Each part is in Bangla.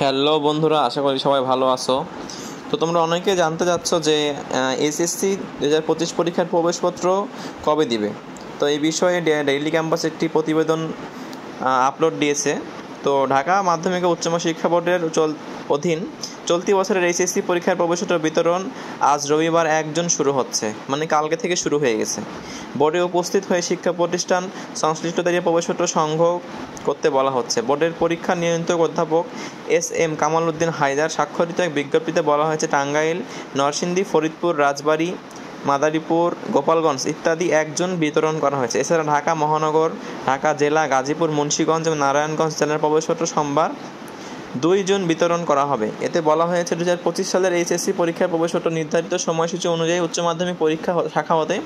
হ্যালো বন্ধুরা, আশা করি সবাই ভালো আছো। তো তোমরা অনেকে জানতে চাচ্ছ যে এসএসসি 2025 পরীক্ষার প্রবেশপত্র কবে দিবে। তো এই বিষয়ে ডেইলি ক্যাম্পাস একটি প্রতিবেদন আপলোড দিয়েছে। তো ঢাকা মাধ্যমিক ও উচ্চ শিক্ষা বোর্ডের অধীন চলতি বছরের এইচএসসি পরীক্ষার প্রবেশপত্র বিতরণ আজ রবিবার 1 জুন শুরু হচ্ছে, মানে কালকে থেকে শুরু হয়ে গেছে। বোর্ডে উপস্থিত হয়ে শিক্ষা প্রতিষ্ঠান সংশ্লিষ্টদের প্রবেশপত্র সংগ্রহ করতে বলা হচ্ছে। বোর্ডের পরীক্ষা নিয়ন্ত্রক অধ্যাপক এস.এম. কামাল উদ্দিন হায়দার স্বাক্ষরিত এক বিজ্ঞপ্তিতে বলা হয়েছে, টাঙ্গাইল, নরসিংদী, ফরিদপুর, রাজবাড়ী, মাদারীপুর, গোপালগঞ্জ ইত্যাদি 1 জুন বিতরণ করা হয়েছে। এছাড়া ঢাকা মহানগর, ঢাকা জেলা, গাজীপুর, মুন্সিগঞ্জ এবং নারায়ণগঞ্জ জেলার প্রবেশপত্র সোমবার 2 জুন বিতরণ করা হবে। এতে বলা হয়েছে 2025 সালের এইচএসসি পরীক্ষার প্রবেশপত্র নির্ধারিত সময়সূচি অনুযায়ী উচ্চ মাধ্যমিক পরীক্ষা শাখা হতে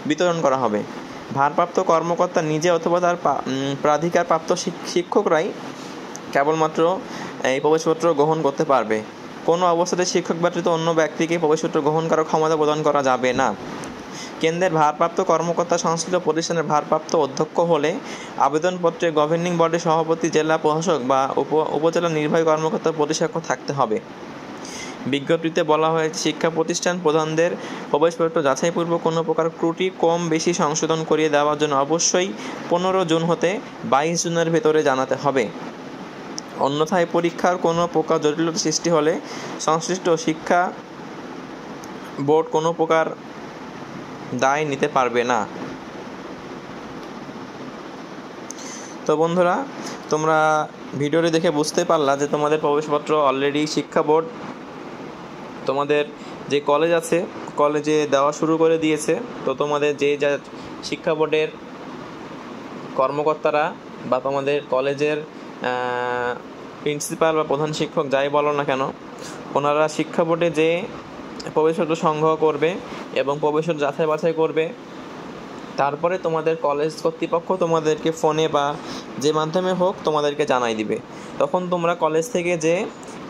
বিতরণ করা হবে। ভারপ্রাপ্ত কর্মকর্তা নিজে অথবা তার প্রাধিকারপ্রাপ্ত শিক্ষকরাই কেবলমাত্র এই প্রবেশপত্র গ্রহণ করতে পারবে। কোনো অবস্থাতে শিক্ষক ব্যতীত অন্য ব্যক্তিকে প্রবেশপত্র গ্রহণ করার ক্ষমতা প্রদান করা যাবে না। কেন্দ্রের ভারপ্রাপ্ত কর্মকর্তা সংশ্লিষ্ট প্রতিষ্ঠানের ভারপ্রাপ্ত অধ্যক্ষ হলে আবেদনপত্রে গভর্নিং বডির সভাপতি, জেলা প্রশাসক বা উপজেলা নির্বাহী কর্মকর্তার প্রতিস্বাক্ষর থাকতে হবে। বিজ্ঞপ্তিতে বলা হয়েছে, শিক্ষা প্রতিষ্ঠান প্রধানদের প্রবেশপত্র যাচাইপূর্বক কোনো প্রকার ত্রুটি কম বেশি সংশোধন করিয়ে দেওয়ার জন্য অবশ্যই 15 জুন হতে 22 জুনের ভেতরে জানাতে হবে। অন্যথায় পরীক্ষার কোনো প্রকার জটিলতা সৃষ্টি হলে সংশ্লিষ্ট শিক্ষা বোর্ড কোনো প্রকার দায় নিতে পারবে না। তো বন্ধুরা, তোমরা ভিডিওটি দেখে বুঝতে পারলা যে তোমাদের প্রবেশপত্র অলরেডি শিক্ষা বোর্ড তোমাদের যে কলেজ আছে কলেজে দেওয়া শুরু করে দিয়েছে। তো তোমাদের যে যা শিক্ষা বোর্ডের কর্মকর্তারা বা তোমাদের কলেজের প্রিন্সিপাল বা প্রধান শিক্ষক যাই বলো না কেন, ওনারা শিক্ষা বোর্ডে যে প্রবেশপত্র সংগ্রহ করবে এবং প্রবেশপত্র যাচাই বাছাই করবে। তারপরে তোমাদের কলেজ কর্তৃপক্ষ তোমাদেরকে ফোনে বা যে মাধ্যমে হোক তোমাদেরকে জানাই দিবে। তখন তোমরা কলেজ থেকে যে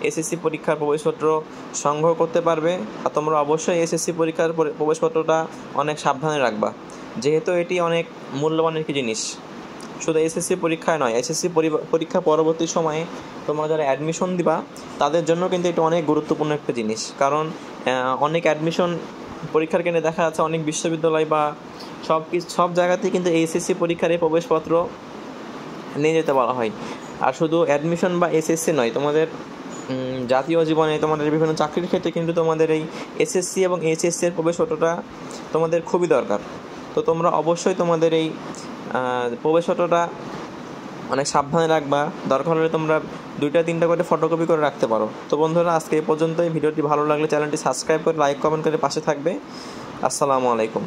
এসএসসি পরীক্ষার প্রবেশপত্র সংগ্রহ করতে পারবে। আর তোমরা অবশ্যই এসএসসি পরীক্ষার প্রবেশপত্রটা অনেক সাবধানে রাখবা, যেহেতু এটি অনেক মূল্যবান একটি জিনিস। শুধু এসএসসি পরীক্ষায় নয়, এসএসসি পরীক্ষা পরবর্তী সময়ে তোমরা যারা অ্যাডমিশন দিবা তাদের জন্য কিন্তু এটা অনেক গুরুত্বপূর্ণ একটা জিনিস। কারণ অনেক অ্যাডমিশন পরীক্ষার কেন্দ্রে দেখা যাচ্ছে অনেক বিশ্ববিদ্যালয় বা সব জায়গাতেই কিন্তু এসএসসি পরীক্ষার এই প্রবেশপত্র নিয়ে যেতে বলা হয়। আর শুধু অ্যাডমিশন বা এসএসসি নয়, তোমাদের জাতীয় জীবনে তোমাদের বিভিন্ন চাকরির ক্ষেত্রে কিন্তু তোমাদের এই এসএসসি এবং এইচএসসি এর প্রবেশপত্রটা তোমাদের খুবই দরকার। তো তোমরা অবশ্যই তোমাদের এই প্রবেশপত্রটা অনেক সাবধানে রাখবা। দরকার হলে তোমরা 2-3টা করে ফটোকপি করে রাখতে পারো। তো বন্ধুরা, আজকে এই পর্যন্তই। ভিডিওটি ভালো লাগলে চ্যানেলটি সাবস্ক্রাইব করে লাইক কমেন্ট করে পাশে থাকবে। আসসালামু আলাইকুম।